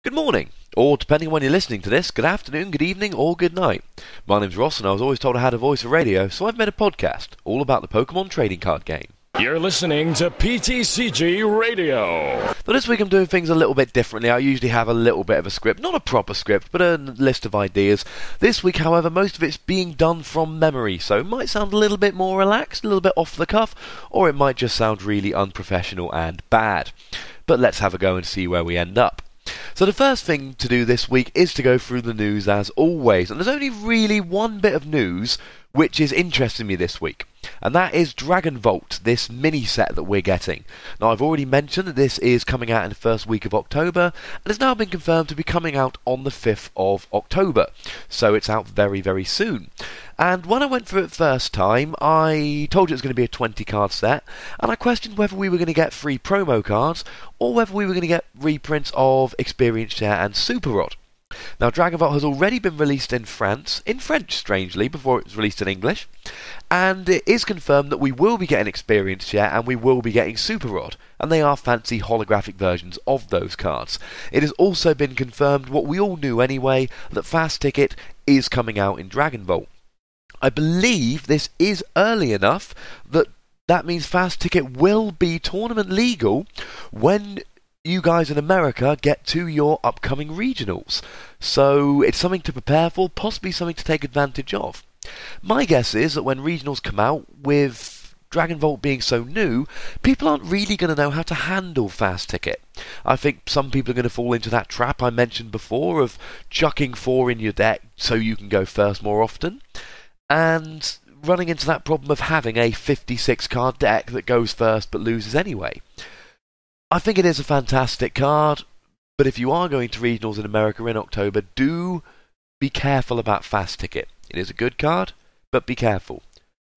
Good morning, or depending on when you're listening to this, good afternoon, good evening, or good night. My name's Ross, and I was always told I had a voice for radio, so I've made a podcast all about the Pokemon trading card game. You're listening to PTCG Radio. But this week I'm doing things a little bit differently. I usually have a little bit of a script, not a proper script, but a list of ideas. This week, however, most of it's being done from memory, so it might sound a little bit more relaxed, a little bit off the cuff, or it might just sound really unprofessional and bad. But let's have a go and see where we end up. So the first thing to do this week is to go through the news as always, and there's only really one bit of news which is interesting me this week, and that is Dragon Vault, this mini set that we're getting. Now, I've already mentioned that this is coming out in the first week of October, and it's now been confirmed to be coming out on the 5th of October, so it's out very, very soon. And when I went for it first time, I told you it was going to be a 20 card set, and I questioned whether we were going to get free promo cards, or whether we were going to get reprints of Experience Share and Super Rod. Now, Dragon Vault has already been released in France, in French strangely, before it was released in English, and it is confirmed that we will be getting Experience Share and we will be getting Super Rod, and they are fancy holographic versions of those cards. It has also been confirmed, what we all knew anyway, that Fast Ticket is coming out in Dragon Vault. I believe this is early enough that means Fast Ticket will be tournament legal when you guys in America get to your upcoming regionals. So it's something to prepare for, possibly something to take advantage of. My guess is that when regionals come out, with Dragon Vault being so new, people aren't really going to know how to handle Fast Ticket. I think some people are going to fall into that trap I mentioned before of chucking 4 in your deck so you can go first more often, and running into that problem of having a 56 card deck that goes first but loses anyway. I think it is a fantastic card, but if you are going to regionals in America in October, do be careful about Fast Ticket. It is a good card, but be careful.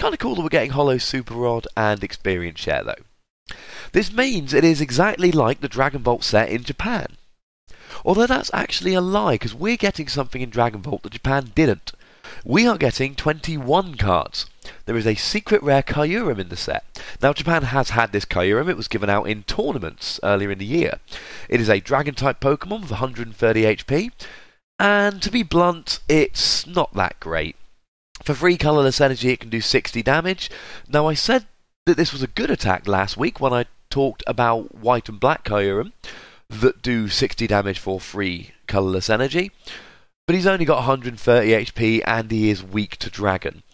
Kind of cool that we're getting Holo Super Rod and Experience Share though. This means it is exactly like the Dragon Vault set in Japan. Although that's actually a lie, because we're getting something in Dragon Vault that Japan didn't. We are getting 21 cards. There is a secret rare Kyurem in the set. Now, Japan has had this Kyurem. It was given out in tournaments earlier in the year. It is a Dragon-type Pokemon with 130 HP, and to be blunt, it's not that great. For 3 colourless energy, it can do 60 damage. Now, I said that this was a good attack last week when I talked about white and black Kyurem that do 60 damage for 3 colourless energy. But he's only got 130 HP and he is weak to Dragon.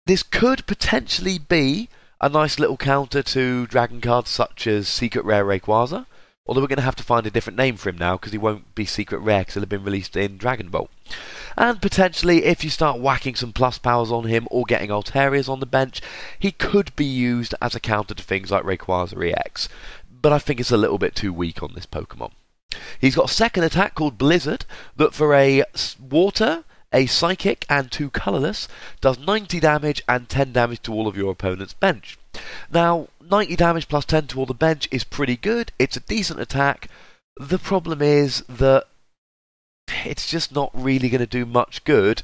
This could potentially be a nice little counter to Dragon cards such as Secret Rare Rayquaza, although we're going to have to find a different name for him now because he won't be Secret Rare because he'll have been released in Dragon Ball. And potentially, if you start whacking some plus powers on him or getting Altarias on the bench, he could be used as a counter to things like Rayquaza EX, but I think it's a little bit too weak on this Pokemon. He's got a second attack called Blizzard that for a water, a psychic and 2 colourless does 90 damage and 10 damage to all of your opponent's bench. Now, 90 damage plus 10 to all the bench is pretty good. It's a decent attack. The problem is that it's just not really going to do much good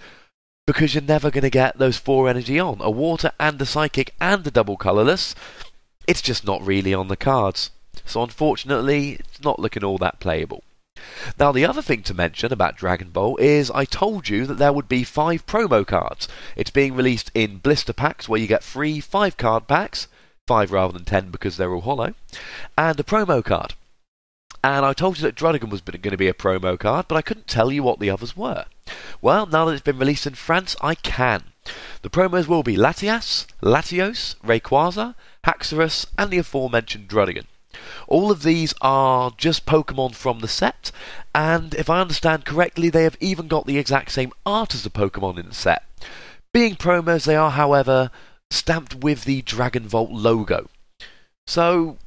because you're never going to get those 4 energy on. A water and a psychic and a double colourless, it's just not really on the cards. So unfortunately, it's not looking all that playable. Now, the other thing to mention about Dragon Ball is I told you that there would be 5 promo cards. It's being released in blister packs where you get free 5 card packs, 5 rather than 10 because they're all holo, and a promo card. And I told you that Druddigon was going to be a promo card, but I couldn't tell you what the others were. Well, now that it's been released in France, I can. The promos will be Latias, Latios, Rayquaza, Haxorus, and the aforementioned Druddigon. All of these are just Pokemon from the set, and if I understand correctly, they have even got the exact same art as the Pokemon in the set. Being promos, they are, however, stamped with the Dragon Vault logo. So,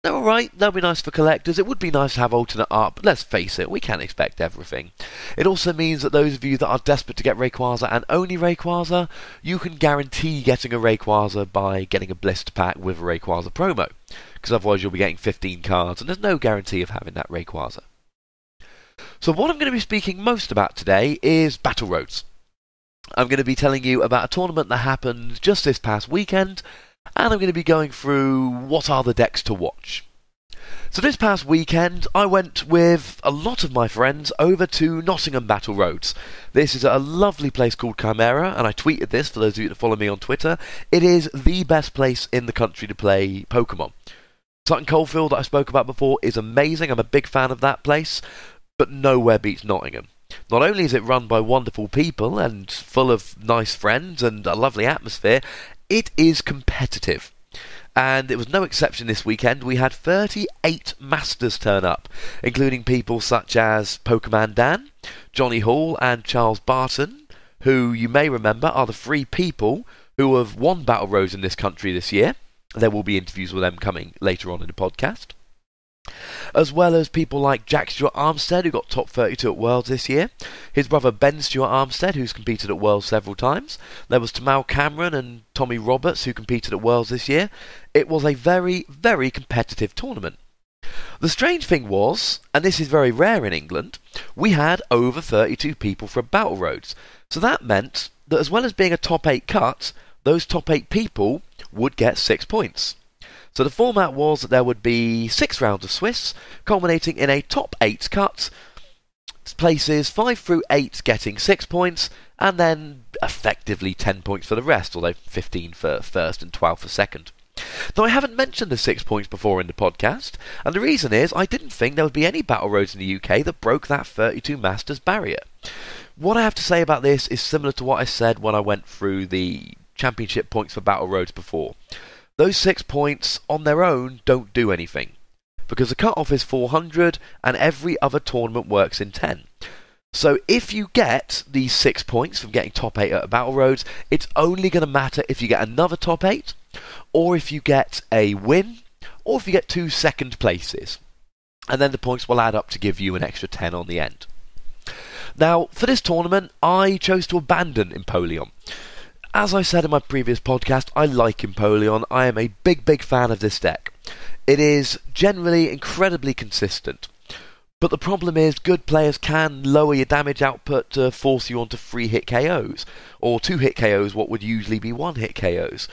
they're alright, they'll be nice for collectors. It would be nice to have alternate art, but let's face it, we can't expect everything. It also means that those of you that are desperate to get Rayquaza and only Rayquaza, you can guarantee getting a Rayquaza by getting a blister pack with a Rayquaza promo, because otherwise you'll be getting 15 cards, and there's no guarantee of having that Rayquaza. So what I'm going to be speaking most about today is Battle Roads. I'm going to be telling you about a tournament that happened just this past weekend, and I'm going to be going through what are the decks to watch. So this past weekend, I went with a lot of my friends over to Nottingham Battle Roads. This is a lovely place called Chimera, and I tweeted this for those of you that follow me on Twitter. It is the best place in the country to play Pokemon. Sutton Coldfield, that I spoke about before, is amazing. I'm a big fan of that place, but nowhere beats Nottingham. Not only is it run by wonderful people and full of nice friends and a lovely atmosphere, it is competitive. And it was no exception this weekend. We had 38 Masters turn up, including people such as Pokemon Dan, Johnny Hall and Charles Barton, who you may remember are the three people who have won Battle Roads in this country this year. There will be interviews with them coming later on in the podcast. As well as people like Jack Stewart Armstead, who got top 32 at Worlds this year. His brother Ben Stewart Armstead, who's competed at Worlds several times. There was Tamal Cameron and Tommy Roberts, who competed at Worlds this year. It was a very, very competitive tournament. The strange thing was, and this is very rare in England, we had over 32 people for Battle Roads. So that meant that as well as being a top 8 cut, those top 8 people would get 6 points. So the format was that there would be 6 rounds of Swiss, culminating in a top 8 cut, places 5 through 8 getting 6 points, and then effectively 10 points for the rest, although 15 for first and 12 for second. Now, I haven't mentioned the 6 points before in the podcast, and the reason is I didn't think there would be any Battle Roads in the UK that broke that 32 Masters barrier. What I have to say about this is similar to what I said when I went through the championship points for Battle Roads before. Those 6 points on their own don't do anything, because the cut-off is 400 and every other tournament works in 10. So if you get these 6 points from getting top 8 at Battle Roads, it's only going to matter if you get another top 8, or if you get a win, or if you get 2 second places. And then the points will add up to give you an extra 10 on the end. Now, for this tournament, I chose to abandon Empoleon. As I said in my previous podcast, I like Empoleon. I am a big, big fan of this deck. It is generally incredibly consistent. But the problem is, good players can lower your damage output to force you onto 3-hit KOs, or 2-hit KOs, what would usually be 1-hit KOs.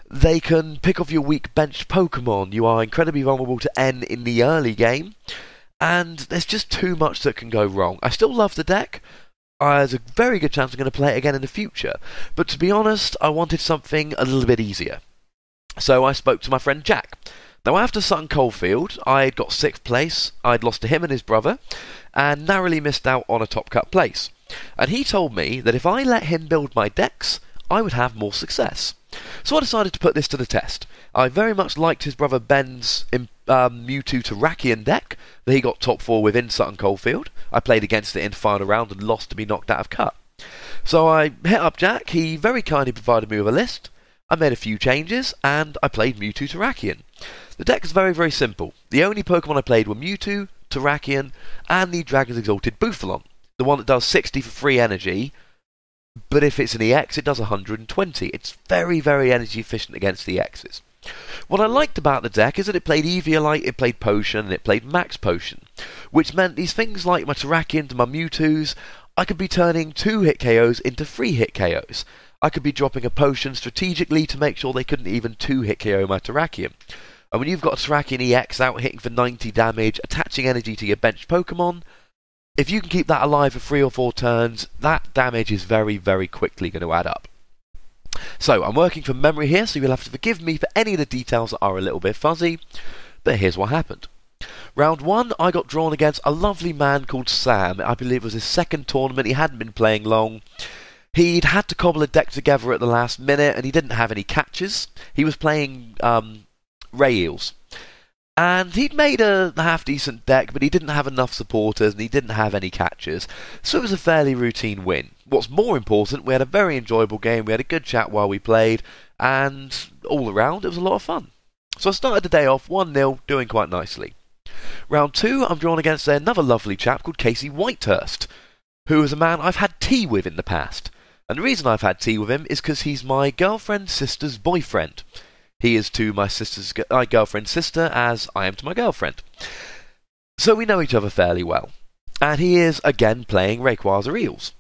They can pick off your weak benched Pokemon. You are incredibly vulnerable to N in the early game, and there's just too much that can go wrong. I still love the deck. There's a very good chance I'm going to play it again in the future. But to be honest, I wanted something a little bit easier. So I spoke to my friend Jack. Now, after Sutton Coldfield, I'd got 6th place, I'd lost to him and his brother, and narrowly missed out on a top cut place. And he told me that if I let him build my decks, I would have more success. So I decided to put this to the test. I very much liked his brother Ben's Mewtwo Terrakion deck that he got top 4 with in Sutton Coldfield. I played against it in the final round and lost to be knocked out of cut. So I hit up Jack, he very kindly provided me with a list. I made a few changes, and I played Mewtwo Terrakion. The deck is very, very simple. The only Pokemon I played were Mewtwo, Terrakion, and the Dragon's Exalted Bouffalant. The one that does 60 for free energy, but if it's an EX, it does 120. It's very, very energy efficient against the EXs. What I liked about the deck is that it played Eviolite, it played Potion, and it played Max Potion, which meant these things like my Terrakions and my Mewtwo's, I could be turning 2-hit KOs into 3-hit KOs. I could be dropping a Potion strategically to make sure they couldn't even 2-hit KO my Terrakion. And when you've got a Terrakion EX out hitting for 90 damage, attaching energy to your benched Pokemon, if you can keep that alive for 3 or 4 turns, that damage is very, very quickly going to add up. So, I'm working from memory here, so you'll have to forgive me for any of the details that are a little bit fuzzy, but here's what happened. Round 1, I got drawn against a lovely man called Sam. I believe it was his second tournament, he hadn't been playing long. He'd had to cobble a deck together at the last minute, and he didn't have any catches. He was playing Ray Eels. And he'd made a half-decent deck, but he didn't have enough supporters, and he didn't have any catches, so it was a fairly routine win. What's more important, we had a very enjoyable game, we had a good chat while we played, and all around, it was a lot of fun. So I started the day off 1-0, doing quite nicely. Round 2, I'm drawn against another lovely chap called Casey Whitehurst, who is a man I've had tea with in the past. And the reason I've had tea with him is because he's my girlfriend's sister's boyfriend. He is to my girlfriend's sister as I am to my girlfriend. So we know each other fairly well. And he is, again, playing Rayquaza Eels.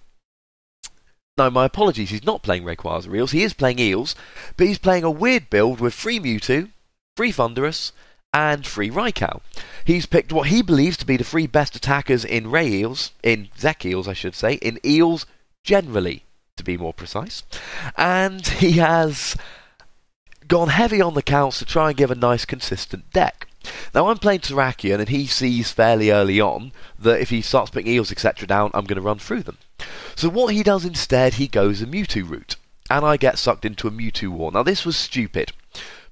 No, my apologies, he's not playing Rayquaza Eels. He is playing Eels, but he's playing a weird build with 3 Mewtwo, 3 Thundurus, and 3 Raikou. He's picked what he believes to be the 3 best attackers in Zek Eels, I should say, in Eels generally, to be more precise. And he has gone heavy on the counts to try and give a nice consistent deck. Now I'm playing Terrakion, and he sees fairly early on that if he starts putting Eels etc down, I'm going to run through them. So what he does instead, he goes a Mewtwo route, and I get sucked into a Mewtwo war. Now this was stupid,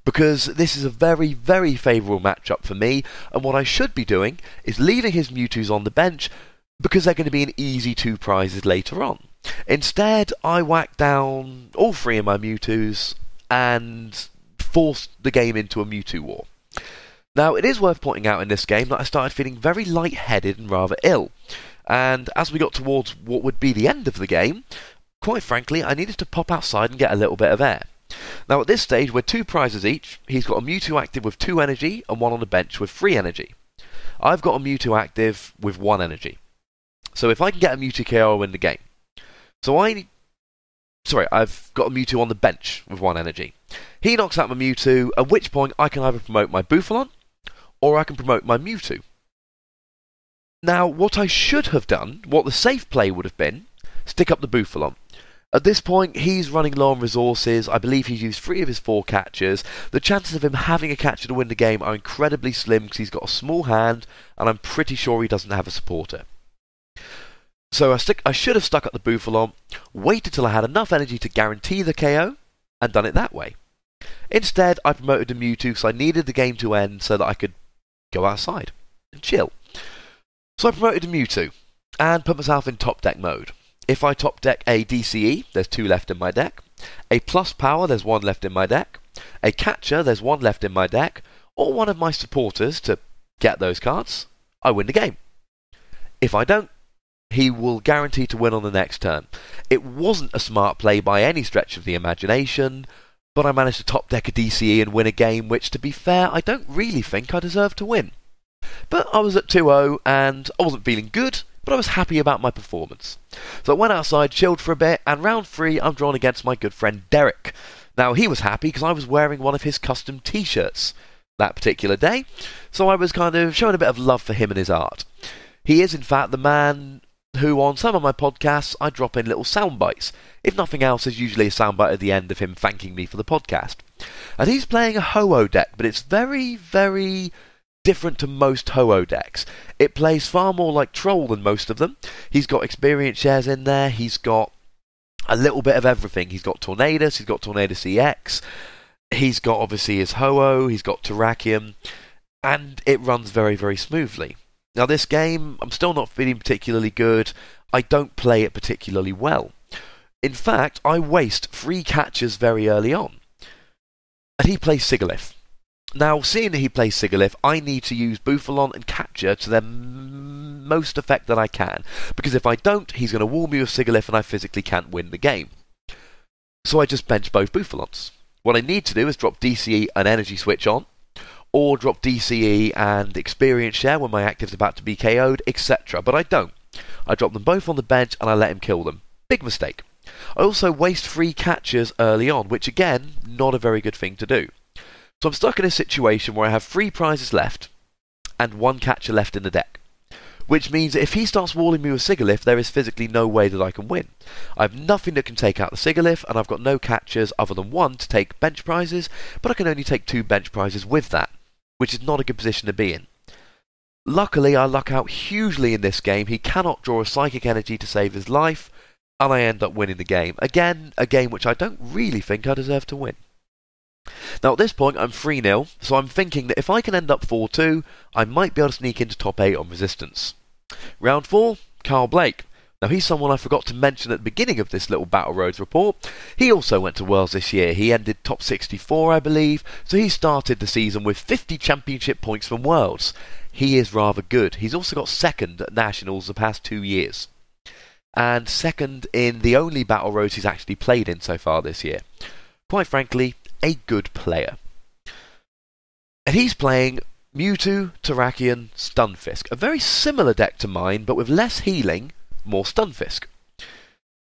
because this is a very, very favourable matchup for me, and what I should be doing is leaving his Mewtwo's on the bench, because they're going to be an easy 2 prizes later on. Instead, I whacked down all 3 of my Mewtwo's, and forced the game into a Mewtwo war. Now, it is worth pointing out in this game that I started feeling very light-headed and rather ill, and as we got towards what would be the end of the game, quite frankly, I needed to pop outside and get a little bit of air. Now at this stage, we're 2 prizes each. He's got a Mewtwo active with 2 energy, and 1 on the bench with 3 energy. I've got a Mewtwo active with 1 energy. So if I can get a Mewtwo KO, I'll win the game. I've got a Mewtwo on the bench with 1 energy. He knocks out my Mewtwo, at which point I can either promote my Bufalon, or I can promote my Mewtwo. Now, what I should have done, what the safe play would have been, stick up the Bufalon. At this point, he's running low on resources. I believe he's used 3 of his 4 catchers. The chances of him having a catcher to win the game are incredibly slim because he's got a small hand, and I'm pretty sure he doesn't have a supporter. So I should have stuck up the Bufalon, waited till I had enough energy to guarantee the KO, and done it that way. Instead, I promoted the Mewtwo because I needed the game to end so that I could go outside and chill. So I promoted the Mewtwo, and put myself in top deck mode. If I top deck a DCE, there's 2 left in my deck. A plus power, there's 1 left in my deck. A catcher, there's 1 left in my deck. Or one of my supporters to get those cards, I win the game. If I don't, he will guarantee to win on the next turn. It wasn't a smart play by any stretch of the imagination, but I managed to top deck a DCE and win a game which, to be fair, I don't really think I deserved to win. But I was at 2-0 and I wasn't feeling good, but I was happy about my performance. So I went outside, chilled for a bit, and round 3 I'm drawn against my good friend Derek. Now he was happy because I was wearing one of his custom t-shirts that particular day, so I was kind of showing a bit of love for him and his art. He is in fact the man who on some of my podcasts I drop in little sound bites. If nothing else, there's usually a soundbite at the end of him thanking me for the podcast. And he's playing a Ho-Oh deck, but it's very, very different to most Ho-Oh decks. It plays far more like Troll than most of them. He's got experience shares in there, he's got a little bit of everything. He's got Tornadus, he's got Tornadus EX, he's got obviously his Ho-Oh, he's got Terrakion, and it runs very, very smoothly. Now this game, I'm still not feeling particularly good. I don't play it particularly well. In fact, I waste 3 catchers very early on. And he plays Sigilyph. Now, seeing that he plays Sigilyph, I need to use Bufalon and Catcher to their most effect that I can. Because if I don't, he's going to wall me with Sigilyph and I physically can't win the game. So I just bench both Bufalons. What I need to do is drop DCE and Energy Switch on, or drop DCE and Experience Share when my active's about to be KO'd, etc. But I don't. I drop them both on the bench and I let him kill them. Big mistake. I also waste 3 catchers early on, which again, not a very good thing to do. So I'm stuck in a situation where I have 3 prizes left and 1 catcher left in the deck. Which means that if he starts walling me with Sigilyph, there is physically no way that I can win. I have nothing that can take out the Sigilyph, and I've got no catchers other than 1 to take bench prizes, but I can only take 2 bench prizes with that, which is not a good position to be in. Luckily, I luck out hugely in this game. He cannot draw a Psychic Energy to save his life, and I end up winning the game. Again, a game which I don't really think I deserve to win. Now at this point I'm 3-0, so I'm thinking that if I can end up 4-2, I might be able to sneak into top 8 on Resistance. Round 4, Carl Blake. Now he's someone I forgot to mention at the beginning of this little Battle Roads report. He also went to Worlds this year. He ended top 64 I believe, so he started the season with 50 championship points from Worlds. He is rather good. He's also got 2nd at Nationals the past 2 years. And 2nd in the only Battle Roads he's actually played in so far this year. Quite frankly, a good player. And he's playing Mewtwo, Terrakion, Stunfisk. A very similar deck to mine, but with less healing, more Stunfisk.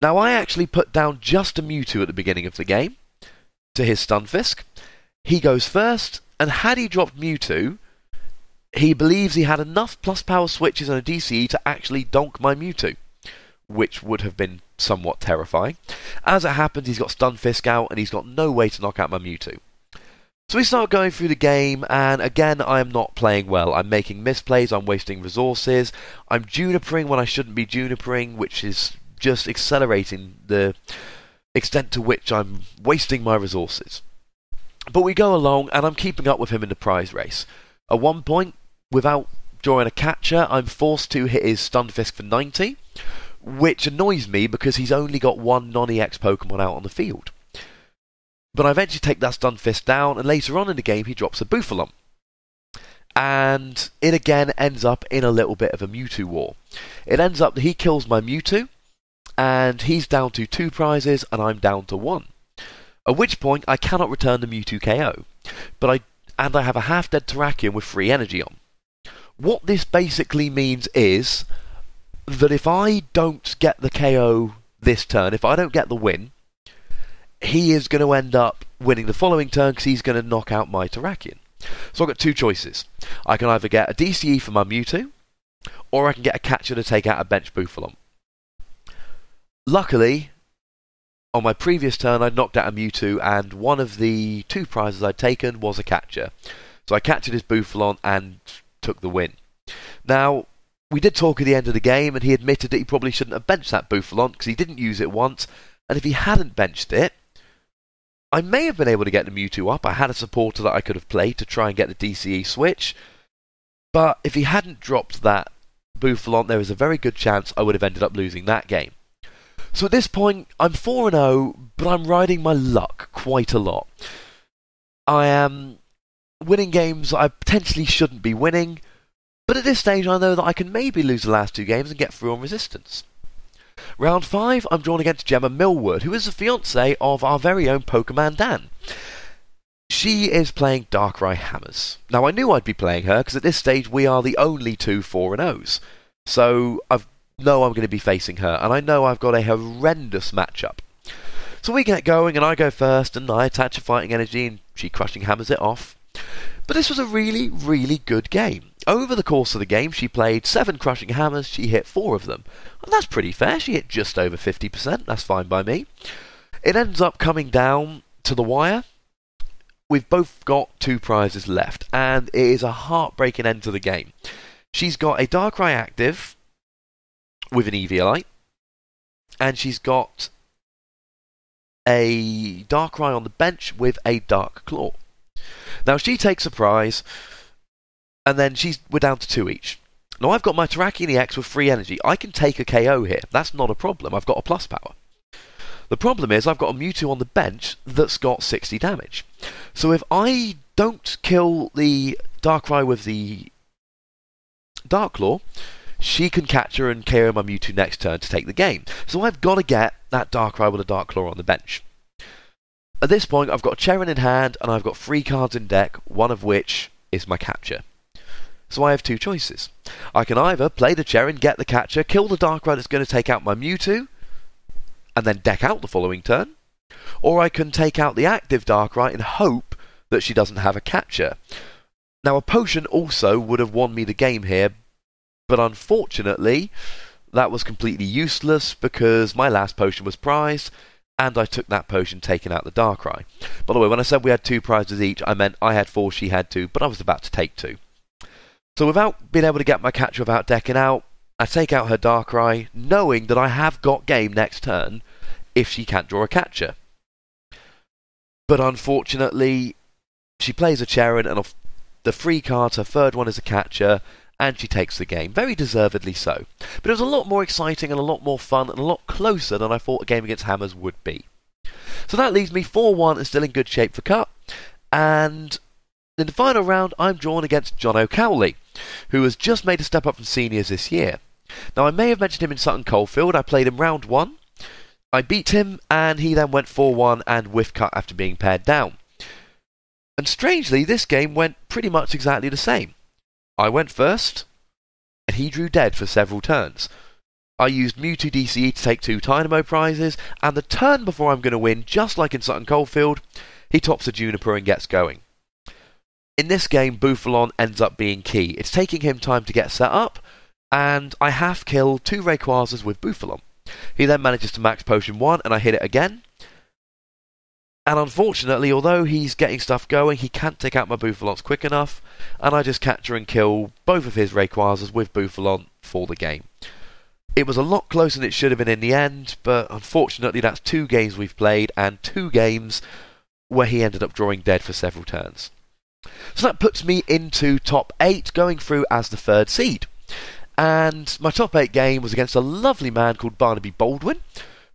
Now I actually put down just a Mewtwo at the beginning of the game to his Stunfisk. He goes first, And had he dropped Mewtwo, he believes he had enough plus power switches and a DCE to actually donk my Mewtwo, which would have been somewhat terrifying. As it happens, he's got Stunfisk out, and he's got no way to knock out my Mewtwo. So we start going through the game, and again, I am not playing well. I'm making misplays, I'm wasting resources, I'm junipering when I shouldn't be junipering, which is just accelerating the extent to which I'm wasting my resources. But we go along, and I'm keeping up with him in the prize race. At one point, without drawing a catcher, I'm forced to hit his Stunfisk for 90, which annoys me because he's only got one non-EX Pokemon out on the field. But I eventually take that Stunfisk down, and later on in the game he drops a Bufalon. And it again ends up in a little bit of a Mewtwo war. It ends up that he kills my Mewtwo, and he's down to 2 prizes, and I'm down to 1. At which point I cannot return the Mewtwo KO. I have a half-dead Terrakion with free energy on. What this basically means is that if I don't get the KO this turn, if I don't get the win, he is going to end up winning the following turn because he's going to knock out my Terrakion. So I've got 2 choices. I can either get a DCE for my Mewtwo, or I can get a catcher to take out a bench Bufalon. Luckily, on my previous turn I'd knocked out a Mewtwo, and one of the 2 prizes I'd taken was a catcher. So I captured his Bufalon and took the win. Now, we did talk at the end of the game, and he admitted that he probably shouldn't have benched that Bufalon because he didn't use it once, and if he hadn't benched it, I may have been able to get the Mewtwo up. I had a supporter that I could have played to try and get the DCE switch. But if he hadn't dropped that Bufalon, there is a very good chance I would have ended up losing that game. So at this point, I'm 4-0, but I'm riding my luck quite a lot. I am winning games I potentially shouldn't be winning, but at this stage I know that I can maybe lose the last 2 games and get through on resistance. Round 5, I'm drawn against Gemma Millwood, who is the fiancée of our very own Pokemon Dan. She is playing Darkrai Hammers. Now, I knew I'd be playing her, because at this stage we are the only 2 4-0s. So, I know I'm going to be facing her, and I know I've got a horrendous matchup. So we get going, and I go first, and I attach a fighting energy, and she crushing hammers it off. But this was a really, really good game. Over the course of the game, she played 7 crushing hammers, she hit 4 of them. And that's pretty fair, she hit just over 50%, that's fine by me. It ends up coming down to the wire. We've both got 2 prizes left, and it is a heartbreaking end to the game. She's got a Darkrai active with an Eviolite, and she's got a Darkrai on the bench with a Dark Claw. Now she takes a prize, and then we're down to 2 each. Now I've got my Terrakion EX with free energy. I can take a KO here. That's not a problem. I've got a plus power. The problem is I've got a Mewtwo on the bench that's got 60 damage. So if I don't kill the Darkrai with the Dark Claw, she can catch her and KO my Mewtwo next turn to take the game. So I've got to get that Darkrai with a Dark Claw on the bench. At this point, I've got a Cherin in hand, and I've got 3 cards in deck, one of which is my catcher. So I have 2 choices. I can either play the Cherin, get the catcher, kill the Darkrai that's going to take out my Mewtwo, and then deck out the following turn, or I can take out the active Darkrai and hope that she doesn't have a catcher. Now, a potion also would have won me the game here, but unfortunately, that was completely useless because my last potion was prized, and I took that potion taking out the Darkrai. By the way, when I said we had 2 prizes each, I meant I had 4, she had 2, but I was about to take 2. So without being able to get my catcher without decking out, I take out her Darkrai, knowing that I have got game next turn if she can't draw a catcher. But unfortunately, she plays a Cherin, and off the 3 cards, her third one is a catcher, and she takes the game, very deservedly so. But it was a lot more exciting and a lot more fun and a lot closer than I thought a game against Hammers would be. So that leaves me 4-1 and still in good shape for Cup. And in the final round, I'm drawn against John O'Cowley, who has just made a step up from seniors this year. Now, I may have mentioned him in Sutton Coldfield. I played him round 1. I beat him, and he then went 4-1 and whiff cut after being paired down. And strangely, this game went pretty much exactly the same. I went first, and he drew dead for several turns. I used Mewtwo DCE to take 2 Dynamo prizes, and the turn before I'm going to win, just like in Sutton Coldfield, he tops a Juniper and gets going. In this game, Bouffalon ends up being key. It's taking him time to get set up, and I half kill 2 Rayquazas with Bouffalon. He then manages to max Potion 1, and I hit it again. And unfortunately, although he's getting stuff going, he can't take out my Bouffalons quick enough, and I just capture and kill both of his Rayquazas with Bouffalon for the game. It was a lot closer than it should have been in the end, but unfortunately that's 2 games we've played, and 2 games where he ended up drawing dead for several turns. So that puts me into top 8, going through as the 3rd seed. And my top 8 game was against a lovely man called Barnaby Baldwin,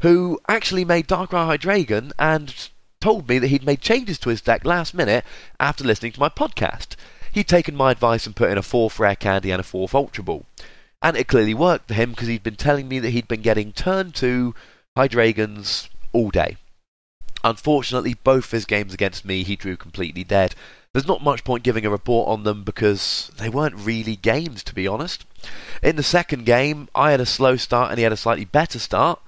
who actually made Darkrai Hydreigon and told me that he'd made changes to his deck last minute after listening to my podcast. He'd taken my advice and put in a 4th Rare Candy and a 4th Ultra Ball. And it clearly worked for him because he'd been telling me that he'd been getting turn 2 Hydreigons all day. Unfortunately, both his games against me he drew completely dead. There's not much point giving a report on them because they weren't really games, to be honest. In the second game, I had a slow start and he had a slightly better start,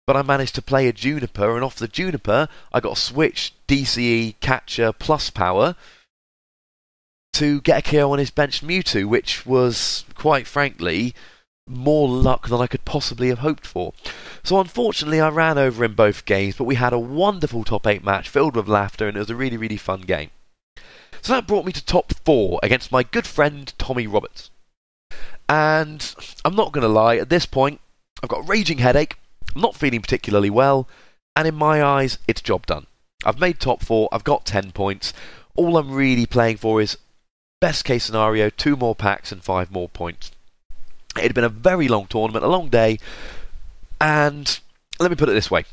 but I managed to play a Juniper, and off the Juniper, I got a switch DCE Catcher Plus Power to get a KO on his benched Mewtwo, which was, quite frankly, more luck than I could possibly have hoped for. So unfortunately, I ran over in both games, but we had a wonderful top 8 match filled with laughter, and it was a really, really fun game. So that brought me to top 4 against my good friend Tommy Roberts. And I'm not going to lie, at this point, I've got a raging headache, I'm not feeling particularly well, and in my eyes, it's job done. I've made top 4, I've got 10 points. All I'm really playing for is, best case scenario, 2 more packs and 5 more points. It had been a very long tournament, a long day, and let me put it this way.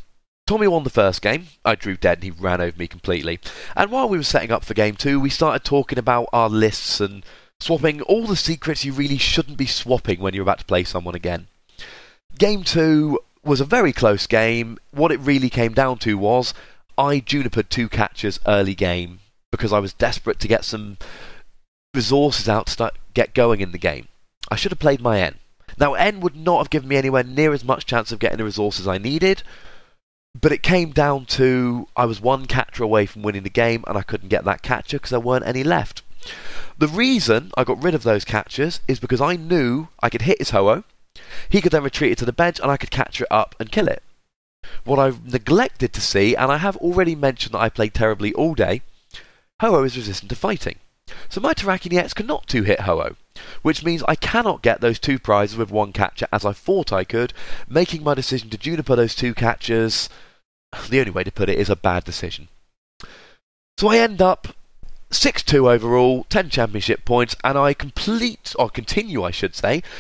Tommy won the first game, I drew dead and he ran over me completely. And while we were setting up for game 2, we started talking about our lists and swapping all the secrets you really shouldn't be swapping when you're about to play someone again. Game 2 was a very close game. What it really came down to was I junipered 2 catchers early game because I was desperate to get some resources out to get going in the game. I should have played my N. Now, N would not have given me anywhere near as much chance of getting the resources I needed, but it came down to I was 1 catcher away from winning the game and I couldn't get that catcher because there weren't any left. The reason I got rid of those catchers is because I knew I could hit his Ho-Oh, he could then retreat it to the bench and I could capture it up and kill it. What I've neglected to see, and I have already mentioned that I played terribly all day, Ho-Oh is resistant to fighting. So my Terrakion EX cannot 2-hit Ho-Oh, which means I cannot get those 2 prizes with 1 catcher as I thought I could, making my decision to juniper those 2 catchers, the only way to put it, is a bad decision. So I end up 6-2 overall, 10 championship points, and I continue,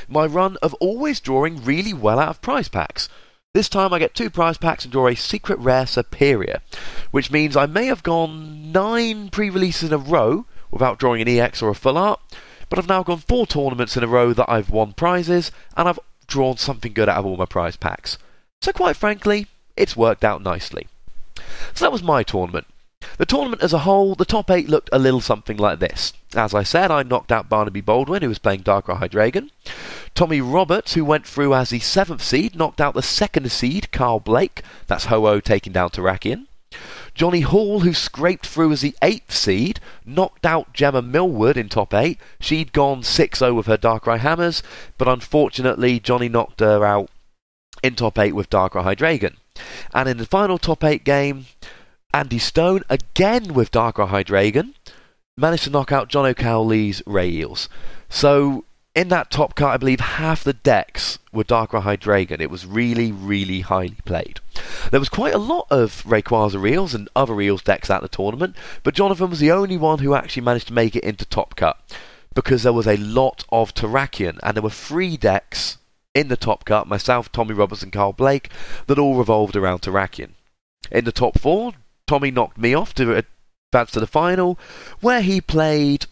my run of always drawing really well out of prize packs. This time I get 2 prize packs and draw a secret rare Superior, which means I may have gone 9 pre-releases in a row without drawing an EX or a full art, but I've now gone 4 tournaments in a row that I've won prizes, and I've drawn something good out of all my prize packs. So quite frankly, it's worked out nicely. So that was my tournament. The tournament as a whole, the top 8 looked a little something like this. As I said, I knocked out Barnaby Baldwin, who was playing Darkrai Hydreigon. Tommy Roberts, who went through as the 7th seed, knocked out the 2nd seed, Carl Blake. That's Ho-Oh taking down Terrakion. Johnny Hall, who scraped through as the 8th seed, knocked out Gemma Millwood in top 8. She'd gone 6-0 with her Darkrai Hammers, but unfortunately Johnny knocked her out in top 8 with Darkrai Hydreigon. And in the final top 8 game, Andy Stone, again with Darkrai Hydreigon, managed to knock out John O'Cowley's Ray Eels. So in that top cut, I believe half the decks were Darkrai Hydreigon. It was really, really highly played. There was quite a lot of Rayquaza Eels and other Eels decks at the tournament, but Jonathan was the only one who actually managed to make it into top cut, because there was a lot of Terrakion, and there were 3 decks in the top cut, myself, Tommy Roberts and Carl Blake, that all revolved around Terrakion. In the top 4, Tommy knocked me off to advance to the final, where he played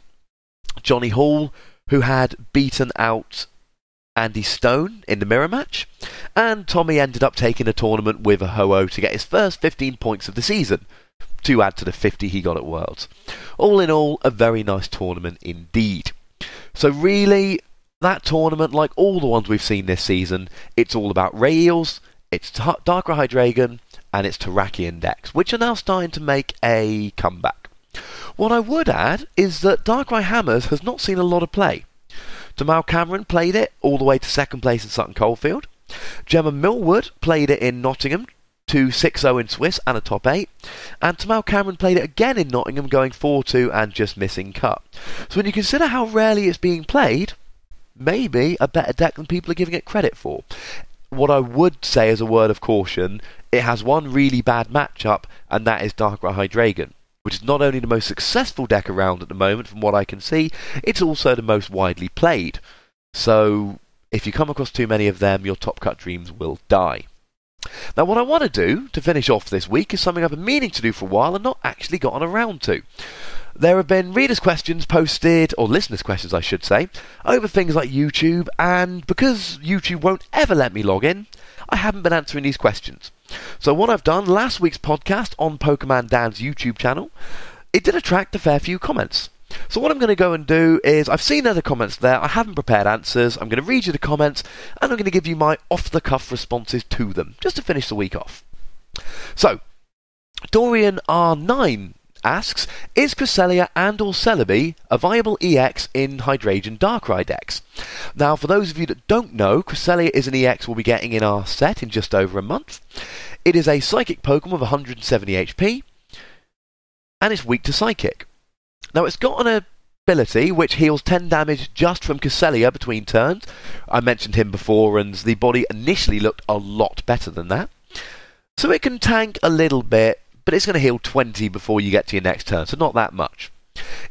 Johnny Hall, who had beaten out Andy Stone in the mirror match, and Tommy ended up taking the tournament with a Ho-Oh to get his first 15 points of the season, to add to the 50 he got at Worlds. All in all, a very nice tournament indeed. So really, that tournament, like all the ones we've seen this season, it's all about Ray Eels, it's Darkrai Hydreigon, and it's Terrakion decks, which are now starting to make a comeback. What I would add is that Darkrai Hammers has not seen a lot of play. Jamal Cameron played it all the way to second place in Sutton Coldfield. Gemma Millwood played it in Nottingham to 6-0 in Swiss and a top 8. And Jamal Cameron played it again in Nottingham, going 4-2 and just missing cut. So when you consider how rarely it's being played, maybe a better deck than people are giving it credit for. What I would say as a word of caution, it has one really bad matchup, and that is Darkrai Hydreigon, which is not only the most successful deck around at the moment from what I can see, it's also the most widely played. So if you come across too many of them, your top cut dreams will die. Now what I want to do to finish off this week is something I've been meaning to do for a while and not actually gotten around to. There have been readers' questions posted, or listeners' questions I should say, over things like YouTube, and because YouTube won't ever let me log in, I haven't been answering these questions. So what I've done, last week's podcast on Pokemon Dan's YouTube channel, it did attract a fair few comments. So what I'm going to go and do is, I've seen other comments there, I haven't prepared answers, I'm going to read you the comments, and I'm going to give you my off-the-cuff responses to them, just to finish the week off. So, Dorian R9 asks, is Cresselia and or Celebi a viable EX in Hydreigon Darkrai decks? Now, for those of you that don't know, Cresselia is an EX we'll be getting in our set in just over a month. It is a Psychic Pokemon with 170 HP, and it's weak to Psychic. Now, it's got an ability which heals 10 damage just from Cresselia between turns. I mentioned him before, and the body initially looked a lot better than that. So it can tank a little bit, but it's going to heal 20 before you get to your next turn, so not that much.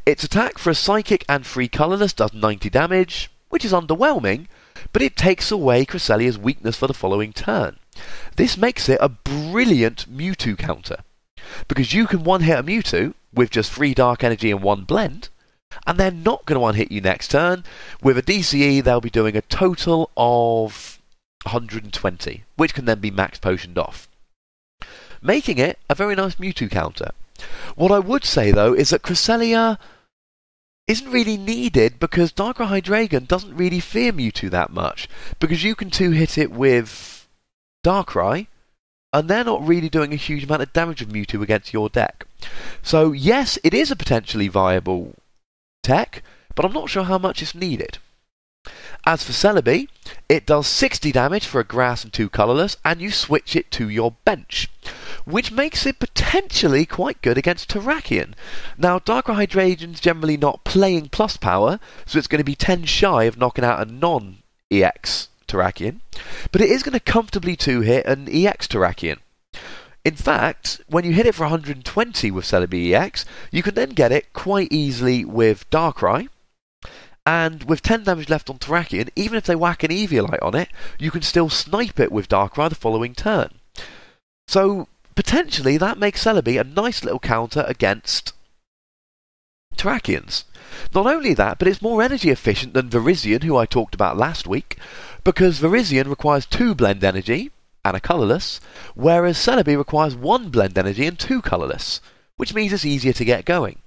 Its attack for a Psychic and free colourless does 90 damage, which is underwhelming, but it takes away Cresselia's weakness for the following turn. This makes it a brilliant Mewtwo counter, because you can one-hit a Mewtwo with just 3 Dark Energy and 1 Blend, and they're not going to one-hit you next turn. With a DCE, they'll be doing a total of 120, which can then be max potioned off, making it a very nice Mewtwo counter. What I would say, though, is that Cresselia isn't really needed because Darkrai Hydreigon doesn't really fear Mewtwo that much, because you can 2-hit it with Darkrai, and they're not really doing a huge amount of damage with Mewtwo against your deck. So yes, it is a potentially viable tech, but I'm not sure how much is needed. As for Celebi, it does 60 damage for a grass and 2 colourless, and you switch it to your bench, which makes it potentially quite good against Terrakion. Now, Darkrai Hydreigon's generally not playing plus power, so it's going to be 10 shy of knocking out a non-EX Terrakion, but it is going to comfortably 2-hit an EX Terrakion. In fact, when you hit it for 120 with Celebi EX, you can then get it quite easily with Darkrai, and with 10 damage left on Terrakion, even if they whack an Eviolite on it, you can still snipe it with Darkrai the following turn. So, potentially, that makes Celebi a nice little counter against Terrakions. Not only that, but it's more energy efficient than Virizion, who I talked about last week, because Virizion requires 2 Blend Energy and a colourless, whereas Celebi requires 1 Blend Energy and 2 colourless, which means it's easier to get going.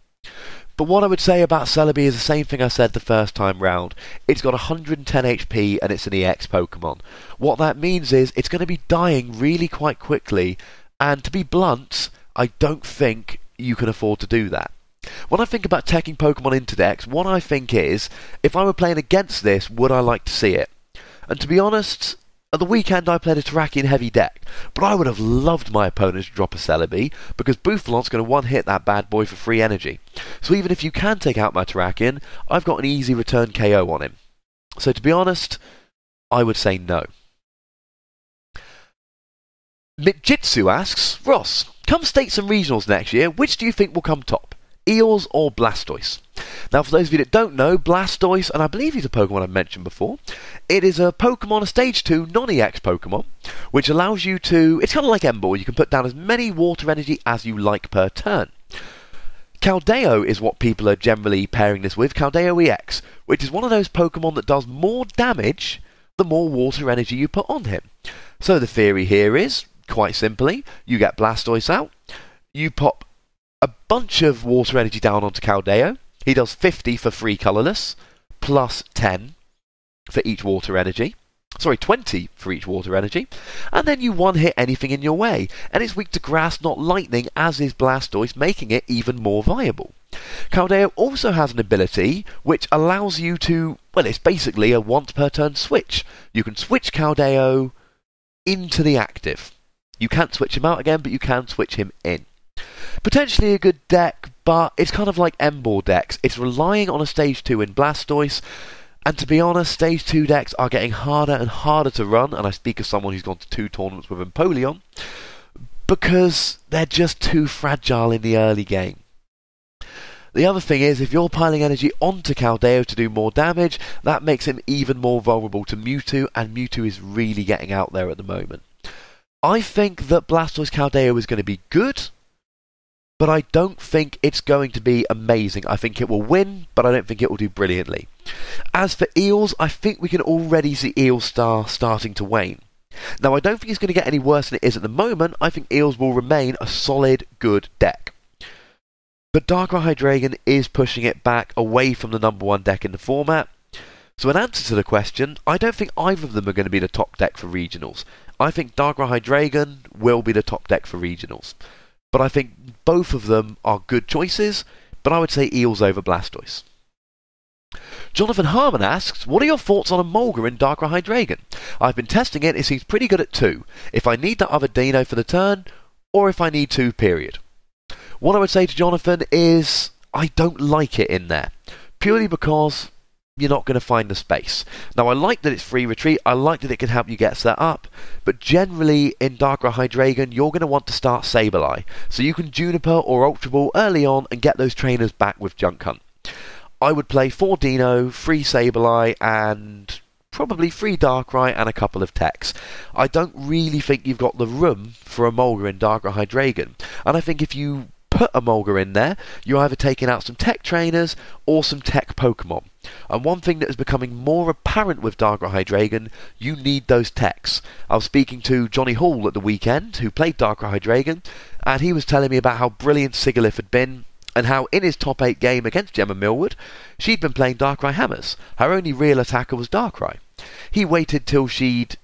But what I would say about Celebi is the same thing I said the first time round. It's got 110 HP and it's an EX Pokemon. What that means is it's going to be dying really quite quickly, and to be blunt, I don't think you can afford to do that. When I think about teching Pokemon into decks, what I think is, if I were playing against this, would I like to see it? And to be honest, at the weekend I played a Terrakion heavy deck, but I would have loved my opponent to drop a Celebi, because Bouffalan's going to one-hit that bad boy for free energy. So even if you can take out my Terrakion, I've got an easy return KO on him. So to be honest, I would say no. Mitjitsu asks, Ross, come states and regionals next year, which do you think will come top? Eels or Blastoise? Now, for those of you that don't know, Blastoise, and I believe he's a Pokemon I've mentioned before, it is a Pokemon, a Stage 2 non-EX Pokemon, which allows you to, it's kind of like Emboar, you can put down as many water energy as you like per turn. Caldeo is what people are generally pairing this with, Caldeo EX, which is one of those Pokemon that does more damage the more water energy you put on him. So the theory here is, quite simply, you get Blastoise out, you pop a bunch of water energy down onto Caldeo. He does 50 for free colourless, plus 10 for each water energy. 20 for each water energy, and then you one-hit anything in your way, and it's weak to grass, not lightning, as is Blastoise, making it even more viable. Keldeo also has an ability which allows you to, well, it's basically a once per turn switch. You can switch Keldeo into the active. You can't switch him out again, but you can switch him in. Potentially a good deck, but it's kind of like M-Ball decks. It's relying on a Stage 2 in Blastoise, and to be honest, Stage 2 decks are getting harder and harder to run, and I speak as someone who's gone to 2 tournaments with Empoleon, because they're just too fragile in the early game. The other thing is, if you're piling energy onto Keldeo to do more damage, that makes him even more vulnerable to Mewtwo, and Mewtwo is really getting out there at the moment. I think that Blastoise Keldeo is going to be good, but I don't think it's going to be amazing. I think it will win, but I don't think it will do brilliantly. As for Eels, I think we can already see Eels starting to wane. Now, I don't think it's going to get any worse than it is at the moment. I think Eels will remain a solid, good deck. But Darkrai Hydreigon is pushing it back away from the number 1 deck in the format. So in answer to the question, I don't think either of them are going to be the top deck for regionals. I think Darkrai Hydreigon will be the top deck for regionals. But I think both of them are good choices, but I would say Eels over Blastoise. Jonathan Harmon asks, what are your thoughts on a Mulga in Darkrai Hydreigon? I've been testing it seems pretty good at 2. If I need that other Dino for the turn, or if I need 2, period. What I would say to Jonathan is, I don't like it in there. Purely because you're not going to find the space. Now, I like that it's free retreat, I like that it can help you get set up, but generally in Darkrai Hydreigon, you're going to want to start Sableye, so you can Juniper or Ultra Ball early on and get those trainers back with Junk Hunt. I would play 4 Dino, 3 Sableye, and probably 3 Darkrai and a couple of techs. I don't really think you've got the room for a Mulga in Darkrai Hydreigon, and I think if you put a Mulga in there, you're either taking out some tech trainers or some tech Pokemon. And one thing that is becoming more apparent with Darkrai Hydreigon, you need those techs. I was speaking to Johnny Hall at the weekend, who played Darkrai Hydreigon, and he was telling me about how brilliant Sigilyph had been, and how in his top 8 game against Gemma Millwood, she'd been playing Darkrai Hammers. Her only real attacker was Darkrai. He waited till he'd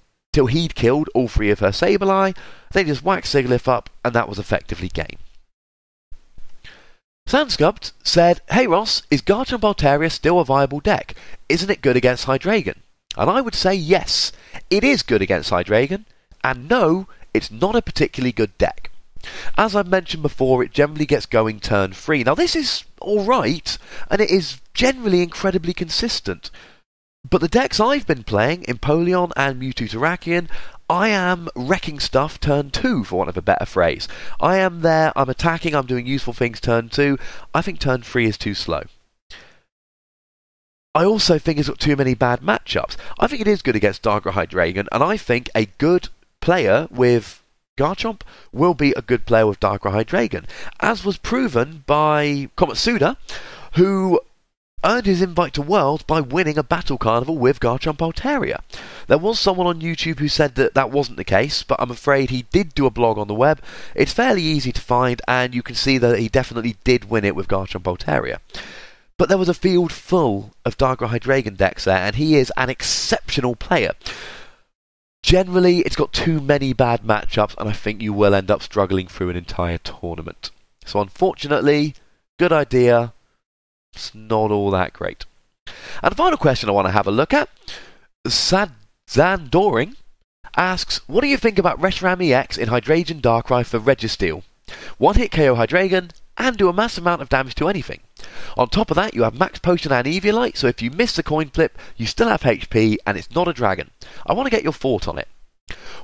killed all 3 of her Sableye, then just whacked Sigilyph up, and that was effectively game. Sandsculpt said, hey Ross, is Garchomp Altaria still a viable deck? Isn't it good against Hydreigon? And I would say yes, it is good against Hydreigon, and no, it's not a particularly good deck. As I've mentioned before, it generally gets going turn 3. Now this is alright, and it is generally incredibly consistent. But the decks I've been playing, Empoleon and Mewtwo Terrakion, I am wrecking stuff turn 2, for want of a better phrase. I am there, I'm attacking, I'm doing useful things turn 2. I think turn 3 is too slow. I also think it's got too many bad matchups. I think it is good against Darkrai Hydreigon, and I think a good player with Garchomp will be a good player with Darkrai Hydreigon, as was proven by Komatsuda, who earned his invite to Worlds by winning a Battle Carnival with Garchomp Altaria. There was someone on YouTube who said that that wasn't the case, but I'm afraid he did do a blog on the web. It's fairly easy to find, and you can see that he definitely did win it with Garchomp Altaria. But there was a field full of Darkrai Hydreigon decks there, and he is an exceptional player. Generally, it's got too many bad matchups, and I think you will end up struggling through an entire tournament. So unfortunately, good idea, it's not all that great. And the final question I want to have a look at, Zandoring asks, what do you think about Reshiram EX in Hydreigon Darkrai for Registeel? One hit KO Hydreigon, and do a massive amount of damage to anything. On top of that, you have Max Potion and Eviolite, so if you miss the coin flip, you still have HP, and it's not a dragon. I want to get your thought on it.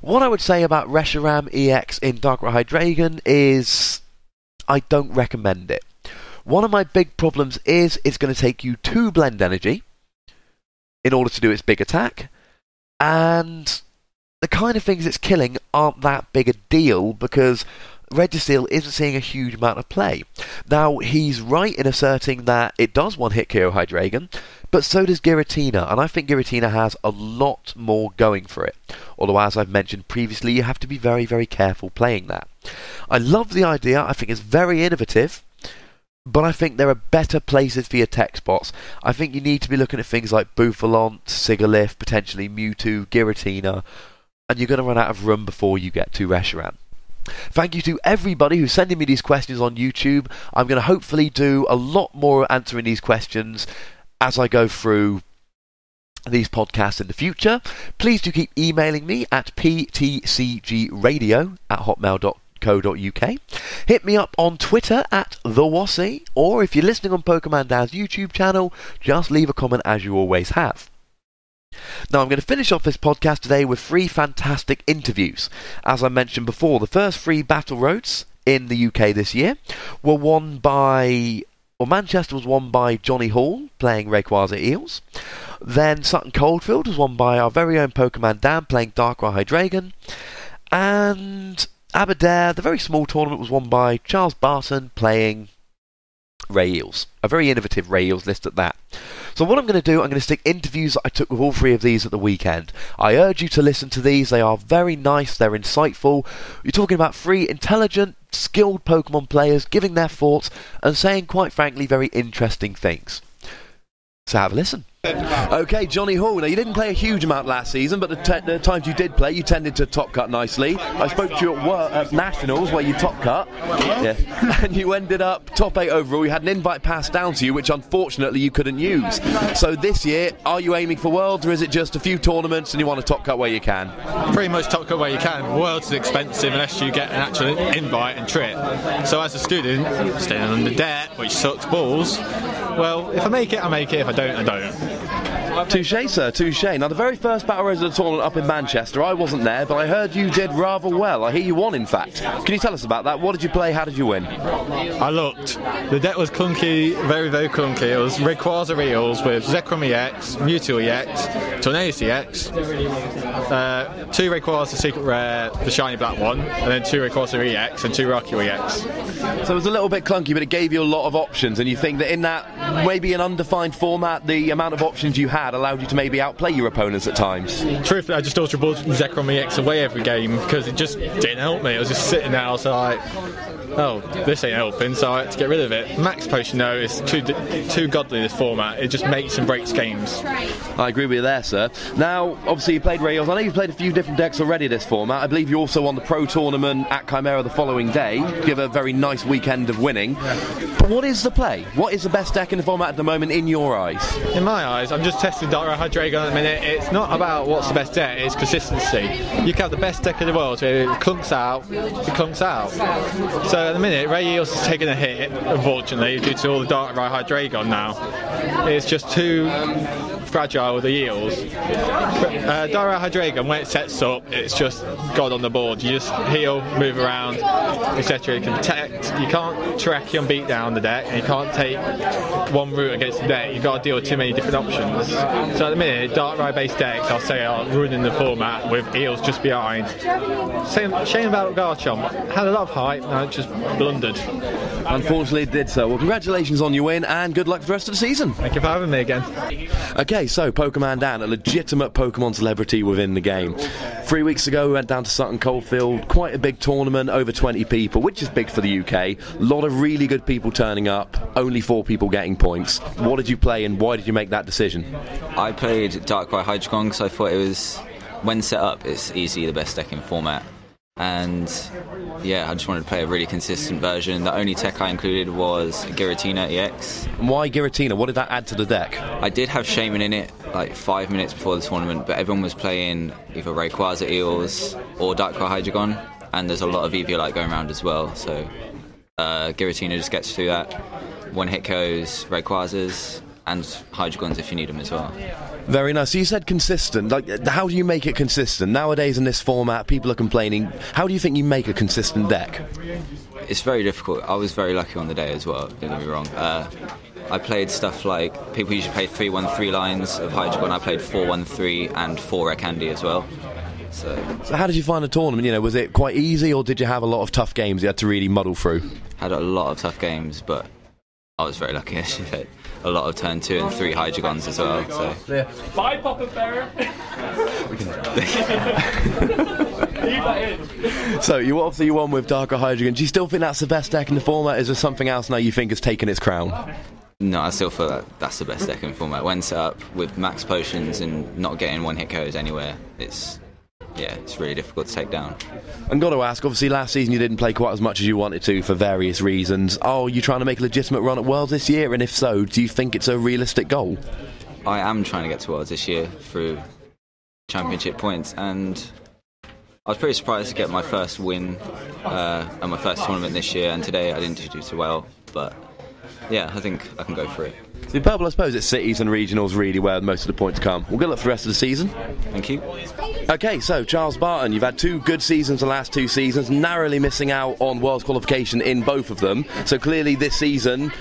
What I would say about Reshiram EX in Darkrai Hydreigon is I don't recommend it. One of my big problems is it's going to take you 2 Blend Energy in order to do its big attack, and the kind of things it's killing aren't that big a deal because Registeel isn't seeing a huge amount of play. Now, he's right in asserting that it does one-hit KO Hydreigon, but so does Giratina, and I think Giratina has a lot more going for it. Although, as I've mentioned previously, you have to be very, very careful playing that. I love the idea, I think it's very innovative, but I think there are better places for your tech spots. I think you need to be looking at things like Bouffalont, Sigalith, potentially Mewtwo, Giratina, and you're going to run out of room before you get to Reshiram. Thank you to everybody who's sending me these questions on YouTube. I'm going to hopefully do a lot more answering these questions as I go through these podcasts in the future. Please do keep emailing me at ptcgradio@hotmail.co.uk. Hit me up on Twitter at TheWassy, or if you're listening on Pokemon Dan's YouTube channel, just leave a comment as you always have. Now I'm going to finish off this podcast today with 3 fantastic interviews. As I mentioned before, the first 3 Battle Roads in the UK this year were won by... Well, Manchester was won by Johnny Hall, playing Rayquaza Eels. Then Sutton Coldfield was won by our very own Pokemon Dan, playing Darkrai Hydreigon. And Aberdare, the very small tournament, was won by Charles Barton, playing Ray Eels. A very innovative Ray Eels list at that. So what I'm going to do, I'm going to stick interviews that I took with all 3 of these at the weekend. I urge you to listen to these. They are very nice. They're insightful. You're talking about 3 intelligent, skilled Pokemon players giving their thoughts and saying, quite frankly, very interesting things. So have a listen. Okay, Johnny Hall. Now, you didn't play a huge amount last season, but the times you did play, you tended to top cut nicely. I spoke to you at Nationals, where you top cut, and you ended up top 8 overall. You had an invite passed down to you, which unfortunately you couldn't use. So this year, are you aiming for Worlds, or is it just a few tournaments and you want to top cut where you can? Pretty much top cut where you can. Worlds is expensive unless you get an actual invite and trip. So as a student, staying under debt, which sucks balls, well, if I make it, I make it. If I don't, I don't. Touché, sir, touché. Now, the very first Battle Royale of the tournament up in Manchester, I wasn't there, but I heard you did rather well. I hear you won, in fact. Can you tell us about that? What did you play? How did you win? I looked. The deck was clunky, very, very clunky. It was Rayquaza Eels with Zekrom EX, Mewtwo EX, Tornadus EX, 2 Rayquaza Secret Rare, the shiny black one, and then 2 Rayquaza EX and 2 Rocky EX. So it was a little bit clunky, but it gave you a lot of options, and you think that in that maybe an undefined format, the amount of options you had allowed you to maybe outplay your opponents at times? Truthfully, I just Ultra Balled Zekrom EX away every game because it just didn't help me. I was just sitting there, I was like, oh, this ain't helping, so I had to get rid of it. Max Potion, though, is too godly, this format. It just makes and breaks games. I agree with you there, sir. Now, obviously you played Rails. I know you've played a few different decks already this format. I believe you also won the Pro Tournament at Chimera the following day. Give a very nice weekend of winning. But what is the play? What is the best deck in the format at the moment in your eyes? In my eyes, I'm just testing Darkrai Hydreigon at the minute. It's not about what's the best deck, it's consistency. You can have the best deck in the world, so if it clunks out, it clunks out. So at the minute, Ray Eels is taking a hit, unfortunately, due to all the Darkrai Hydreigon now. It's just too fragile with the Eels. Darkrai Hydreigon, when it sets up, it's just God on the board. You just heal, move around, etc. You can protect. You can't Terrakion beat down the deck, and you can't take one route against the deck. You've got to deal with too many different options. So at the minute, Darkrai based decks, I'll say, are ruining the format with Eels just behind. Shame about Garchomp. Had a lot of hype, now it just blundered. Unfortunately it did so. Well, congratulations on your win and good luck for the rest of the season. Thank you for having me again. Okay, so Pokemon Dan, a legitimate Pokemon celebrity within the game. 3 weeks ago we went down to Sutton Coldfield, quite a big tournament, over 20 people, which is big for the UK. A lot of really good people turning up, only 4 people getting points. What did you play and why did you make that decision? I played Darkrai Hydreigon because I thought it was, when set up, it's easily the best deck in format. And yeah, I just wanted to play a really consistent version. The only tech I included was Giratina EX. And why Giratina? What did that add to the deck? I did have Shaman in it like 5 minutes before the tournament, but everyone was playing either Rayquaza Eels or Darkrai Hydreigon, and there's a lot of Eviolite going around as well, so Giratina just gets through that. One hit KOs Rayquazas and Hydreigons if you need them as well. Very nice. So you said consistent. Like, how do you make it consistent? Nowadays in this format, people are complaining. How do you think you make a consistent deck? It's very difficult. I was very lucky on the day as well, don't get me wrong. I played stuff like, people usually play 3-1-3 lines of Hydreigon. I played 4-1-3 and 4 Rare Candy as well. So how did you find the tournament? You know, was it quite easy or did you have a lot of tough games you had to really muddle through? Had a lot of tough games, but I was very lucky actually. A lot of turn 2 and 3 Hydreigons as well. So. Bye, Papa Bear. So you won with Darker Hydrogen. Do you still think that's the best deck in the format? Is there something else now you think has taken its crown? No, I still feel that that's the best deck in the format. When set up with max potions and not getting one-hit KOs anywhere, it's really difficult to take down. And got to ask, obviously last season you didn't play quite as much as you wanted to for various reasons. Are you trying to make a legitimate run at Worlds this year? And if so, do you think it's a realistic goal? I am trying to get to Worlds this year through championship points, and I was pretty surprised to get my first win at my first tournament this year, and today I didn't do too well, but yeah, I think I can go for it. So in Purple, I suppose it's cities and regionals really where most of the points come. We'll good luck for the rest of the season. Thank you. Okay, so Charles Barton, you've had 2 good seasons the last 2 seasons, narrowly missing out on Worlds qualification in both of them. So clearly this season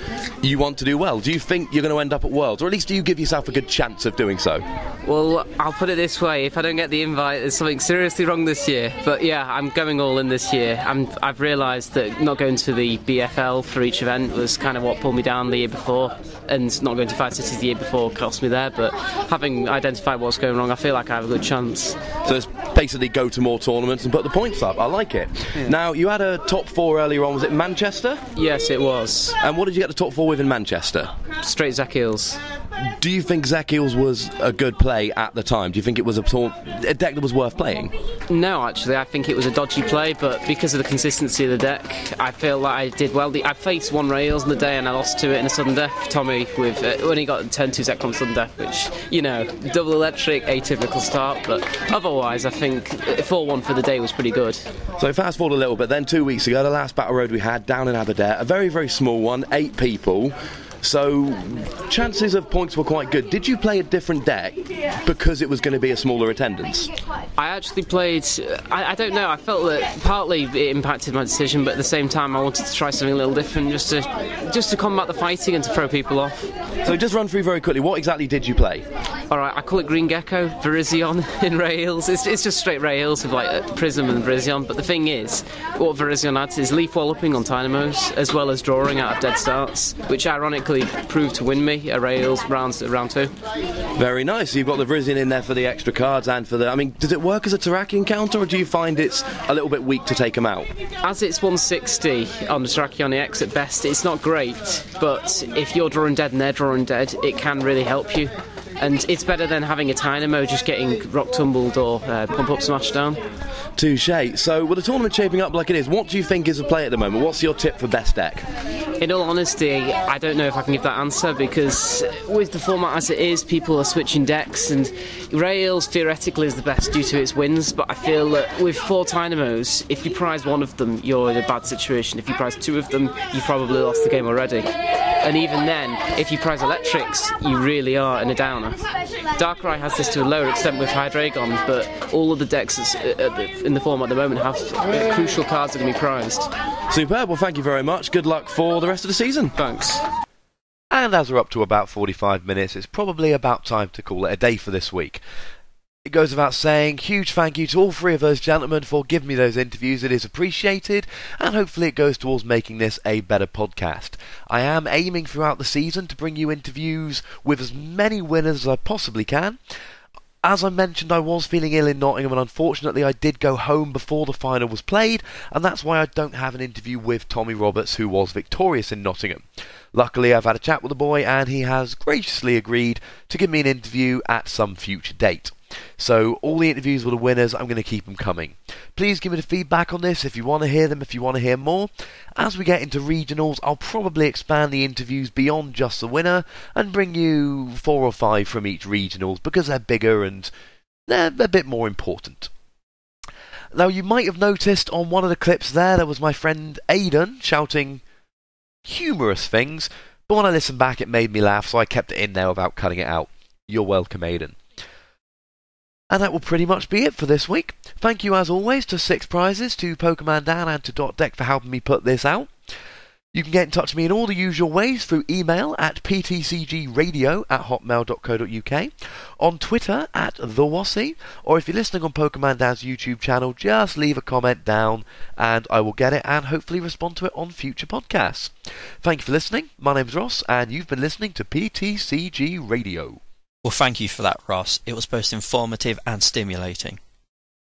you want to do well. Do you think you're going to end up at Worlds, or at least do you give yourself a good chance of doing so? Well, I'll put it this way, if I don't get the invite, there's something seriously wrong this year. But yeah, I'm going all in this year. I've realised that not going to the BFL for each event was kind of what pulled me down the year before, and not going to 5 cities the year before cost me there, but having identified what's going wrong, I feel like I have a good chance. So it's basically go to more tournaments and put the points up. I like it. Yeah. Now, you had a top 4 earlier on, was it Manchester? Yes, it was. And what did you get the top 4 with in Manchester? Straight Zach Eels. Do you think Zach Eels was a good play at the time? Do you think it was a deck that was worth playing? No, actually, I think it was a dodgy play, but because of the consistency of the deck, I feel like I did well. I faced 1 Rails in the day and I lost to it in a sudden death. Tommy, with when he got turn 2 Zach on sudden death, which, you know, double electric, atypical start, but otherwise I think 4-1 for the day was pretty good. So fast forward a little bit, then 2 weeks ago, the last battle road we had down in Aberdare, a very, very small one, 8 people. So chances of points were quite good. Did you play a different deck because it was going to be a smaller attendance? I actually played, I don't know, I felt that partly it impacted my decision, but at the same time I wanted to try something a little different just to combat the fighting and to throw people off. So just run through very quickly, what exactly did you play? Alright, I call it Green Gecko, Virizion in Rails. It's just straight Rails with like Prism and Virizion, but the thing is, what Virizion adds is leaf walloping on Dynamos, as well as drawing out of dead starts, which ironically proved to win me a Rails round 2. Very nice. So you've got the Virizion in there for the extra cards and for the... I mean, does it work as a Terrakion counter, or do you find it's a little bit weak to take them out? As it's 160 on the Terrakion X at best, it's not great, but if you're drawing dead and they're drawing dead, it can really help you. And it's better than having a Dynamo just getting rock tumbled or pump up smash down. Touché. So with the tournament shaping up like it is, what do you think is a play at the moment? What's your tip for best deck? In all honesty, I don't know if I can give that answer, because with the format as it is, people are switching decks, and Rails theoretically is the best due to its wins, but I feel that with 4 Dynamos, if you prize 1 of them, you're in a bad situation. If you prize 2 of them, you've probably lost the game already. And even then, if you prize electrics, you really are in a downer. Darkrai has this to a lower extent with Hydreigon, but all of the decks in the format at the moment have crucial cards that can be prized. Superb. Well, thank you very much. Good luck for the rest of the season. Thanks. And as we're up to about 45 minutes, it's probably about time to call it a day for this week. It goes without saying, huge thank you to all 3 of those gentlemen for giving me those interviews. It is appreciated, and hopefully it goes towards making this a better podcast. I am aiming throughout the season to bring you interviews with as many winners as I possibly can. As I mentioned, I was feeling ill in Nottingham, and unfortunately I did go home before the final was played, and that's why I don't have an interview with Tommy Roberts, who was victorious in Nottingham. Luckily, I've had a chat with the boy, and he has graciously agreed to give me an interview at some future date. So all the interviews with the winners, I'm going to keep them coming. Please give me the feedback on this if you want to hear them, if you want to hear more. As we get into regionals, I'll probably expand the interviews beyond just the winner and bring you 4 or 5 from each regionals, because they're bigger and they're a bit more important. Now, you might have noticed on one of the clips there was my friend Aidan shouting humorous things, but when I listened back it made me laugh, so I kept it in there without cutting it out. You're welcome, Aidan. And that will pretty much be it for this week. Thank you as always to 6 Prizes, to Pokemon Dan and to Dot Deck for helping me put this out. You can get in touch with me in all the usual ways through email at ptcgradio@hotmail.co.uk, on Twitter at TheWassy, or if you're listening on Pokemon Dan's YouTube channel, just leave a comment down and I will get it and hopefully respond to it on future podcasts. Thank you for listening. My name's Ross and you've been listening to PTCG Radio. Well, thank you for that, Ross. It was both informative and stimulating.